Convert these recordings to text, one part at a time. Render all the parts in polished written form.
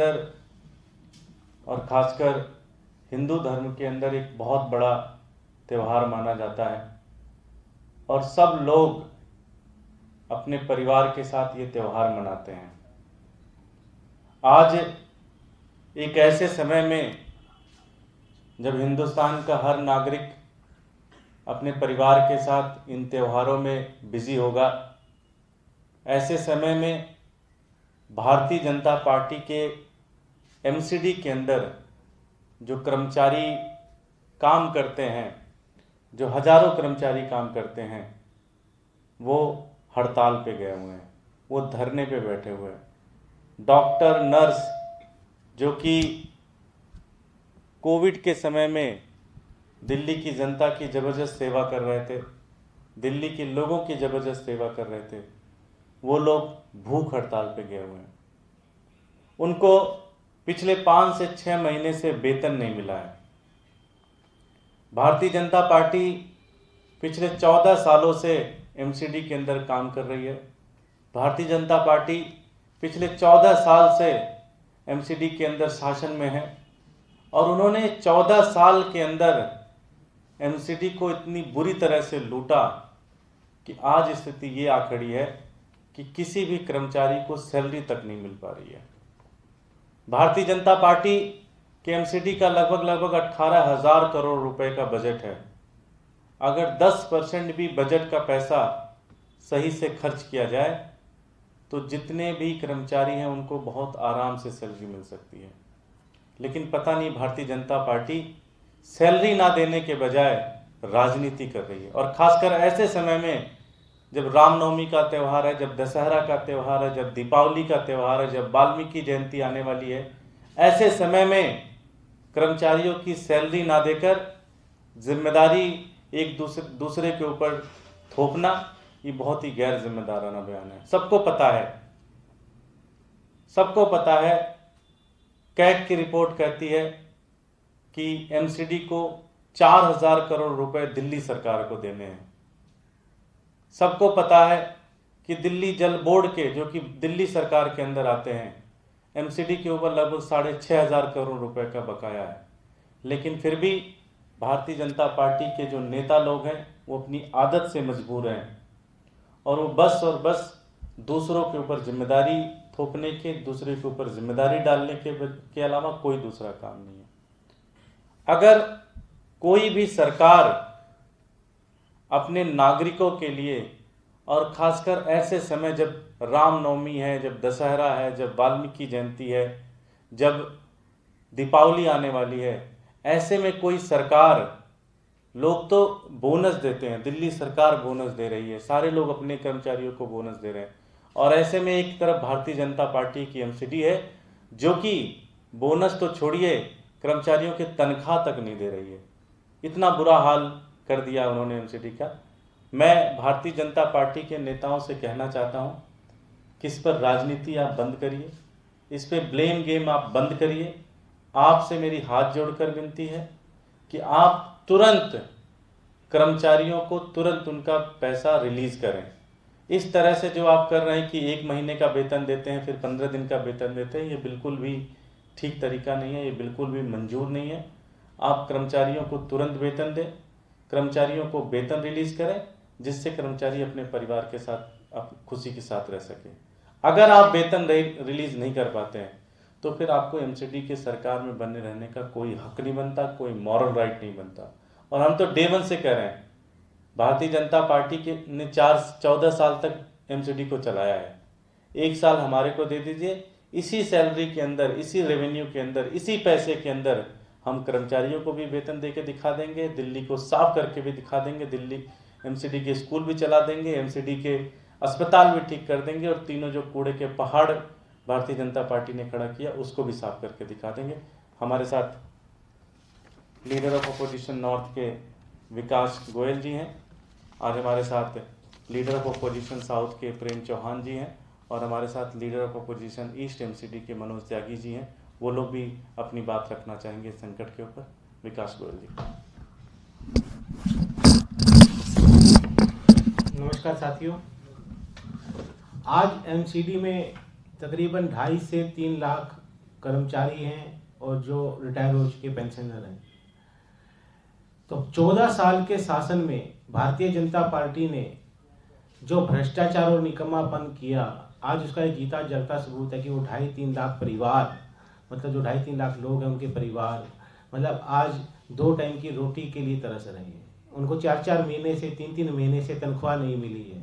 अंदर और खासकर हिंदू धर्म के अंदर एक बहुत बड़ा त्यौहार माना जाता है और सब लोग अपने परिवार के साथ ये त्यौहार मनाते हैं। आज एक ऐसे समय में जब हिंदुस्तान का हर नागरिक अपने परिवार के साथ इन त्योहारों में बिजी होगा, ऐसे समय में भारतीय जनता पार्टी के एमसीडी के अंदर जो कर्मचारी काम करते हैं, जो हजारों कर्मचारी काम करते हैं, वो हड़ताल पे गए हुए हैं, वो धरने पे बैठे हुए हैं। डॉक्टर, नर्स जो कि कोविड के समय में दिल्ली की जनता की ज़बरदस्त सेवा कर रहे थे, दिल्ली के लोगों की ज़बरदस्त सेवा कर रहे थे, वो लोग भूख हड़ताल पे गए हुए हैं। उनको पिछले 5 से 6 महीने से वेतन नहीं मिला है। भारतीय जनता पार्टी पिछले 14 सालों से एमसीडी के अंदर काम कर रही है। भारतीय जनता पार्टी पिछले 14 साल से एमसीडी के अंदर शासन में है और उन्होंने 14 साल के अंदर एमसीडी को इतनी बुरी तरह से लूटा कि आज स्थिति ये आ खड़ी है कि किसी भी कर्मचारी को सैलरी तक नहीं मिल पा रही है। भारतीय जनता पार्टी के एमसीडी का लगभग 18,000 करोड़ रुपए का बजट है। अगर 10% भी बजट का पैसा सही से खर्च किया जाए तो जितने भी कर्मचारी हैं उनको बहुत आराम से सैलरी मिल सकती है। लेकिन पता नहीं भारतीय जनता पार्टी सैलरी ना देने के बजाय राजनीति कर रही है। और खासकर ऐसे समय में जब रामनवमी का त्यौहार है, जब दशहरा का त्यौहार है, जब दीपावली का त्यौहार है, जब वाल्मीकि जयंती आने वाली है, ऐसे समय में कर्मचारियों की सैलरी ना देकर जिम्मेदारी एक दूसरे के ऊपर थोपना, ये बहुत ही गैर जिम्मेदाराना बयान है। सबको पता है, कैग की रिपोर्ट कहती है कि एमसीडी को 4,000 करोड़ रुपए दिल्ली सरकार को देने हैं। सबको पता है कि दिल्ली जल बोर्ड के, जो कि दिल्ली सरकार के अंदर आते हैं, एमसीडी के ऊपर लगभग 6,500 करोड़ रुपए का बकाया है। लेकिन फिर भी भारतीय जनता पार्टी के जो नेता लोग हैं वो अपनी आदत से मजबूर हैं और वो बस दूसरों के ऊपर जिम्मेदारी थोपने के, दूसरे के ऊपर जिम्मेदारी डालने के अलावा कोई दूसरा काम नहीं है। अगर कोई भी सरकार अपने नागरिकों के लिए, और खासकर ऐसे समय जब रामनवमी है, जब दशहरा है, जब वाल्मीकि जयंती है, जब दीपावली आने वाली है, ऐसे में कोई सरकार, लोग तो बोनस देते हैं, दिल्ली सरकार बोनस दे रही है, सारे लोग अपने कर्मचारियों को बोनस दे रहे हैं, और ऐसे में एक तरफ भारतीय जनता पार्टी की एमसीडी है जो कि बोनस तो छोड़िए, कर्मचारियों के तनख्वाह तक नहीं दे रही है। इतना बुरा हाल कर दिया उन्होंने एमसीडी का। मैं भारतीय जनता पार्टी के नेताओं से कहना चाहता हूं कि इस पर राजनीति आप बंद करिए, इस पर ब्लेम गेम आप बंद करिए। आपसे मेरी हाथ जोड़कर विनती है कि आप तुरंत कर्मचारियों को तुरंत उनका पैसा रिलीज करें। इस तरह से जो आप कर रहे हैं कि 1 महीने का वेतन देते हैं, फिर 15 दिन का वेतन देते हैं, ये बिल्कुल भी ठीक तरीका नहीं है, ये बिल्कुल भी मंजूर नहीं है। आप कर्मचारियों को तुरंत वेतन दें, कर्मचारियों को वेतन रिलीज करें, जिससे कर्मचारी अपने परिवार के साथ खुशी के साथ रह सके। अगर आप वेतन रिलीज नहीं कर पाते हैं तो फिर आपको एमसीडी के सरकार में बने रहने का कोई हक नहीं बनता, कोई मॉरल राइट नहीं बनता। और हम तो डे 1 से कह रहे हैं, भारतीय जनता पार्टी के ने 14 साल तक एमसीडी को चलाया है। 1 साल हमारे को दे दीजिए, इसी सैलरी के अंदर, इसी रेवेन्यू के अंदर, इसी पैसे के अंदर हम कर्मचारियों को भी वेतन दे के दिखा देंगे, दिल्ली को साफ करके भी दिखा देंगे, दिल्ली एमसीडी के स्कूल भी चला देंगे, एमसीडी के अस्पताल भी ठीक कर देंगे, और तीनों जो कूड़े के पहाड़ भारतीय जनता पार्टी ने खड़ा किया उसको भी साफ करके दिखा देंगे। हमारे साथ लीडर ऑफ अपोजिशन नॉर्थ के विकास गोयल जी हैं, आज हमारे साथ लीडर ऑफ अपोजिशन साउथ के प्रेम चौहान जी हैं, और हमारे साथ leader of opposition east MCD के मनोज त्यागी जी हैं। वो लोग भी अपनी बात रखना चाहेंगे संकट के ऊपर। विकास गोयल जी। नमस्कार साथियों, आज एमसीडी में तकरीबन 2.5 से 3 लाख कर्मचारी हैं और जो रिटायर हो चुके पेंशनर हैं। तो 14 साल के शासन में भारतीय जनता पार्टी ने जो भ्रष्टाचार और निकम्मापन किया, आज उसका एक जीता जगता सबूत है कि वो 2.5-3 लाख परिवार, मतलब जो 2.5-3 लाख लोग हैं उनके परिवार, मतलब आज 2 टाइम की रोटी के लिए तरस रहे हैं। उनको 4-4 महीने से 3-3 महीने से तनख्वाह नहीं मिली है।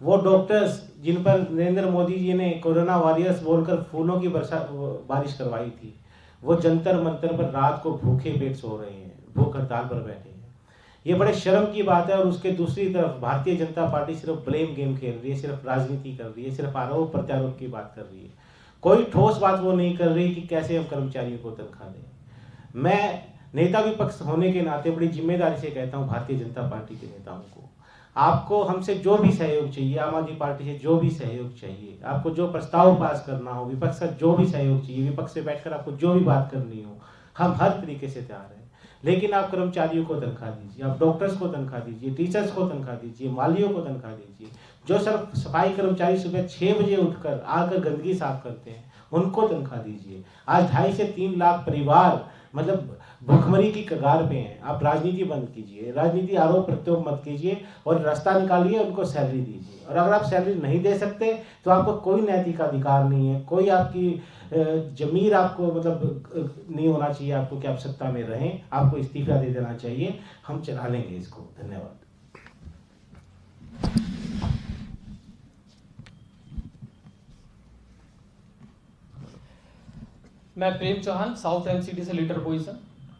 वो डॉक्टर्स जिन पर नरेंद्र मोदी जी ने कोरोना वॉरियर्स बोलकर फूलों की बारिश करवाई थी, वो जंतर मंतर पर रात को भूखे पेट सो रहे हैं, भूख हड़ताल पर बैठे हैं। ये बड़े शर्म की बात है। और उसके दूसरी तरफ भारतीय जनता पार्टी सिर्फ ब्लेम गेम खेल रही है, सिर्फ राजनीति कर रही है, सिर्फ आरोप प्रत्यारोप की बात कर रही है। कोई ठोस बात वो नहीं कर रही कि कैसे हम कर्मचारियों को तनख्वाह दें। मैं नेता विपक्ष होने के नाते बड़ी जिम्मेदारी से कहता हूँ भारतीय जनता पार्टी के नेताओं को, आपको हमसे जो भी सहयोग चाहिए, आम आदमी पार्टी से जो भी सहयोग चाहिए, आपको जो प्रस्ताव पास करना हो, विपक्ष का जो भी सहयोग चाहिए, विपक्ष से बैठकर आपको जो भी बात करनी हो, हम हर तरीके से तैयार हैं। लेकिन आप कर्मचारियों को तनख्वाह दीजिए, आप डॉक्टर्स को तनख्वाह दीजिए, टीचर्स को तनख्वाह दीजिए, मालियों को तनख्वाह दीजिए। जो सिर्फ सफाई कर्मचारी सुबह 6 बजे उठकर आकर गंदगी साफ करते हैं, उनको तनख्वाह दीजिए। आज 2.5 से 3 लाख परिवार मतलब भुखमरी की कगार पे हैं। आप राजनीति बंद कीजिए, राजनीति आरोप प्रत्यारोप मत कीजिए और रास्ता निकालिए, उनको सैलरी दीजिए। और अगर आप सैलरी नहीं दे सकते तो आपको कोई नैतिक अधिकार नहीं है, कोई आपकी जमीर आपको मतलब नहीं होना चाहिए आपको कि आप सत्ता में रहें, आपको इस्तीफा दे देना चाहिए। हम चला लेंगे इसको। धन्यवाद। मैं प्रेम चौहान, साउथ एमसीडी से लीडर पोजीशन।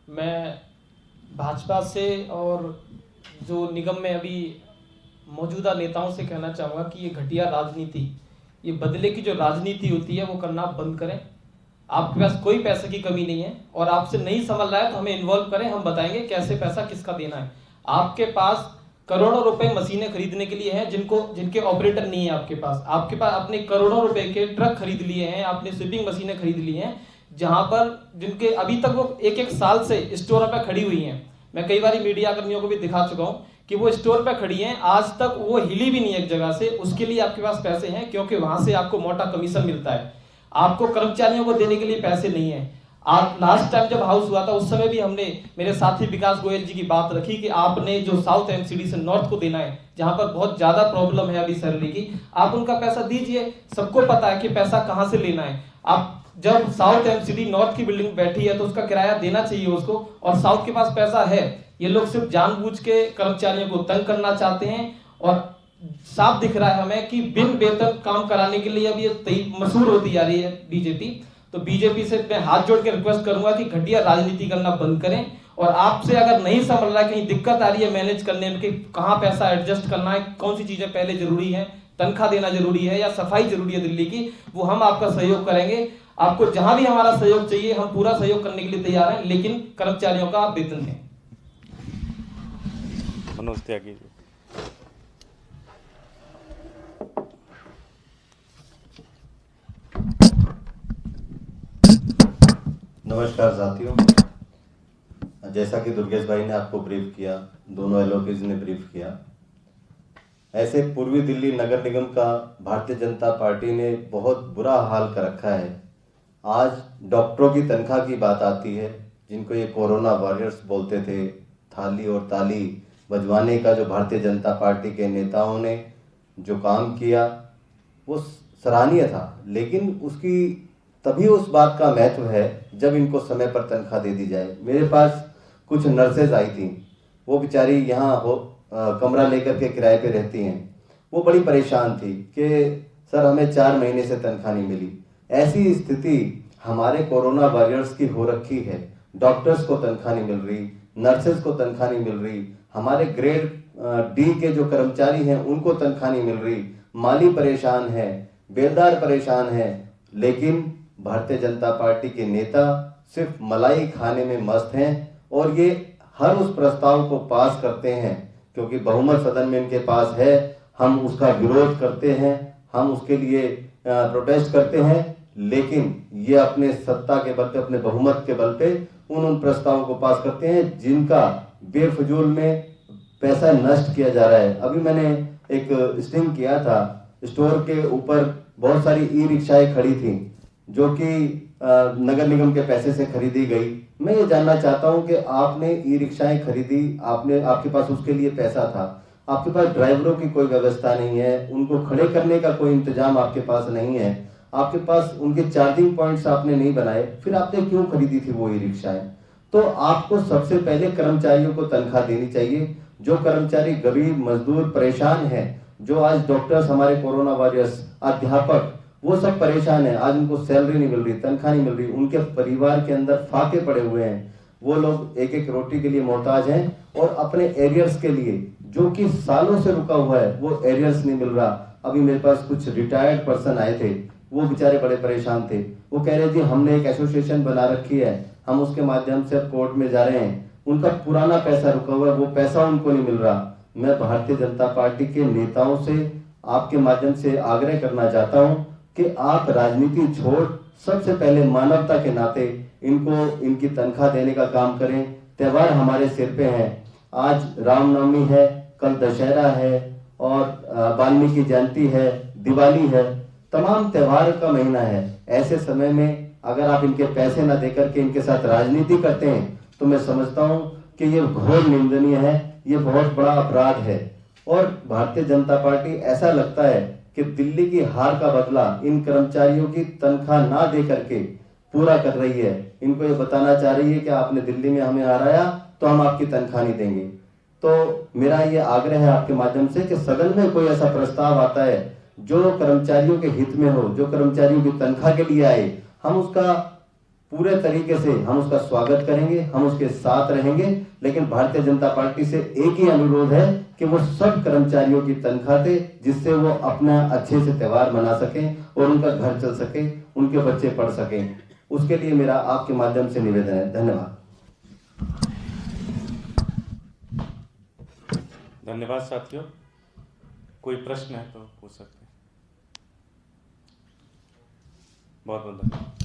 मैं भाजपा से और जो निगम में अभी मौजूदा नेताओं से कहना चाहूँगा कि ये घटिया राजनीति, ये बदले की जो राजनीति होती है वो करना बंद करें। आपके पास कोई पैसे की कमी नहीं है और आपसे नहीं संभल रहा है तो हमें इन्वॉल्व करें, हम बताएंगे कैसे पैसा किसका देना है। आपके पास करोड़ों रुपए मशीनें खरीदने के लिए हैं जिनके ऑपरेटर नहीं है आपके पास अपने करोड़ों रुपए के ट्रक खरीद लिए हैं, आपने स्वीपिंग मशीनें खरीद ली हैं, जहां पर जिनके अभी तक वो एक साल से स्टोर पे खड़ी हुई हैं। मैं कई बार मीडिया कर्मियों को भी दिखा चुका हूं कि वो स्टोर पे खड़ी हैं, आज तक वो हिली भी नहीं एक जगह से। उसके लिए आपके पास पैसे हैं क्योंकि वहां से आपको मोटा कमीशन मिलता है। आपको कर्मचारियों को देने के लिए पैसे नहीं है। आप लास्ट टाइम जब हाउस हुआ था उस समय भी हमने मेरे साथी विकास गोयल जी की बात रखी कि आपने जो साउथ एमसीडी से नॉर्थ को देना है, जहां पर बहुत ज्यादा प्रॉब्लम है अभी सैलरी की, आप उनका पैसा दीजिए। सबको पता है कि पैसा कहां से लेना है। आप जब साउथ एमसीडी नॉर्थ की बिल्डिंग बैठी है तो उसका किराया देना चाहिए उसको, और साउथ के पास पैसा है। ये लोग सिर्फ जानबूझ के कर्मचारियों को तंग करना चाहते हैं और साफ दिख रहा है हमें कि बिन वेतन काम कराने के लिए अब ये मशहूर होती जा रही है बीजेपी। तो बीजेपी से मैं हाथ जोड़ के रिक्वेस्ट करूंगा कि घटिया राजनीति करना बंद करें। और आपसे अगर नहीं संभल रहा है, कहीं दिक्कत आ रही है मैनेज करने में कि कहां पैसा एडजस्ट करना है, कौन सी चीजें पहले जरूरी है, तनख्वाह देना जरूरी है या सफाई जरूरी है दिल्ली की, वो हम आपका सहयोग करेंगे। आपको जहां भी हमारा सहयोग चाहिए हम पूरा सहयोग करने के लिए तैयार हैं, लेकिन कर्मचारियों का आप वेतन दें। मनोज त्यागी। नमस्कार साथियों, जैसा कि दुर्गेश भाई ने आपको ब्रीफ किया, दोनों एलओपीज ने ब्रीफ किया, ऐसे पूर्वी दिल्ली नगर निगम का भारतीय जनता पार्टी ने बहुत बुरा हाल कर रखा है। आज डॉक्टरों की तनख्वाह की बात आती है, जिनको ये कोरोना वॉरियर्स बोलते थे, थाली और ताली बजवाने का जो भारतीय जनता पार्टी के नेताओं ने जो काम किया वो सराहनीय था। लेकिन उसकी तभी उस बात का महत्व है जब इनको समय पर तनख्वाह दे दी जाए। मेरे पास कुछ नर्सेज आई थी, वो बेचारी यहाँ कमरा लेकर के किराए पे रहती हैं। वो बड़ी परेशान थी कि सर हमें 4 महीने से तनख्वाह नहीं मिली। ऐसी स्थिति हमारे कोरोना वॉरियर्स की हो रखी है। डॉक्टर्स को तनख्वाह नहीं मिल रही, नर्सेज को तनख्वाह नहीं मिल रही, हमारे ग्रेड डी के जो कर्मचारी हैं उनको तनख्वाह नहीं मिल रही, माली परेशान है, बेलदार परेशान है। लेकिन भारतीय जनता पार्टी के नेता सिर्फ मलाई खाने में मस्त हैं और ये हर उस प्रस्ताव को पास करते हैं क्योंकि बहुमत सदन में इनके पास है। हम उसका विरोध करते हैं, हम उसके लिए प्रोटेस्ट करते हैं, लेकिन ये अपने सत्ता के बल पे, अपने बहुमत के बल पे उन प्रस्तावों को पास करते हैं जिनका बेफजूल में पैसा नष्ट किया जा रहा है। अभी मैंने एक स्टिंग किया था, स्टोर के ऊपर बहुत सारी ई रिक्शाएं खड़ी थी जो कि नगर निगम के पैसे से खरीदी गई। मैं ये जानना चाहता हूं कि आपने ई रिक्शाएं खरीदी, आपके पास उसके लिए पैसा था, आपके पास ड्राइवरों की कोई व्यवस्था नहीं है, उनको खड़े करने का कोई इंतजाम आपके पास नहीं है, आपके पास उनके चार्जिंग पॉइंट्स आपने नहीं बनाए, फिर आपने क्यों खरीदी थी वो ई रिक्शाएं? तो आपको सबसे पहले कर्मचारियों को तनख्वाह देनी चाहिए। जो कर्मचारी गरीब मजदूर परेशान हैं, जो आज डॉक्टर्स, हमारे कोरोना वॉरियर्स, अध्यापक, वो सब परेशान है, आज उनको सैलरी नहीं मिल रही, तनख्वाह नहीं मिल रही, उनके परिवार के अंदर फाके पड़े हुए हैं, वो लोग एक एक रोटी के लिए मोहताज हैं और अपने एरियर्स के लिए जो कि सालों से रुका हुआ है वो एरियर्स नहीं मिल रहा। अभी मेरे पास कुछ रिटायर्ड पर्सन आए थे, वो बेचारे बड़े परेशान थे, वो कह रहे जी हमने एक एसोसिएशन बना रखी है, हम उसके माध्यम से कोर्ट में जा रहे हैं, उनका पुराना पैसा रुका हुआ है, वो पैसा उनको नहीं मिल रहा। मैं भारतीय जनता पार्टी के नेताओं से आपके माध्यम से आग्रह करना चाहता हूं कि आप राजनीति छोड़ सबसे पहले मानवता के नाते इनको इनकी तनख्वाह देने का काम करें। त्योहार हमारे सिर पे हैं, आज रामनवमी है, कल दशहरा है और वाल्मीकि जयंती है, दिवाली है, तमाम त्योहार का महीना है। ऐसे समय में अगर आप इनके पैसे न देकर के इनके साथ राजनीति करते हैं तो मैं समझता हूं कि ये घोर निंदनीय है, ये बहुत बड़ा अपराध है। और भारतीय जनता पार्टी, ऐसा लगता है कि दिल्ली की हार का बदला इन कर्मचारियों की तनख्वाह ना दे करके पूरा कर रही है। इनको ये बताना चाह रही है कि आपने दिल्ली में हमें हराया तो हम आपकी तनख्वाह नहीं देंगे। तो मेरा ये आग्रह है आपके माध्यम से कि सदन में कोई ऐसा प्रस्ताव आता है जो कर्मचारियों के हित में हो, जो कर्मचारियों की तनख्वाह के लिए आए, हम उसका पूरे तरीके से हम उसका स्वागत करेंगे, हम उसके साथ रहेंगे। लेकिन भारतीय जनता पार्टी से एक ही अनुरोध है कि वो सब कर्मचारियों की तनख्वाह दे, जिससे वो अपना अच्छे से त्योहार मना सकें और उनका घर चल सके, उनके बच्चे पढ़ सकें। उसके लिए मेरा आपके माध्यम से निवेदन है। धन्यवाद। धन्यवाद साथियों। कोई प्रश्न है तो पूछ सकते हैं। बहुत बहुत धन्यवाद।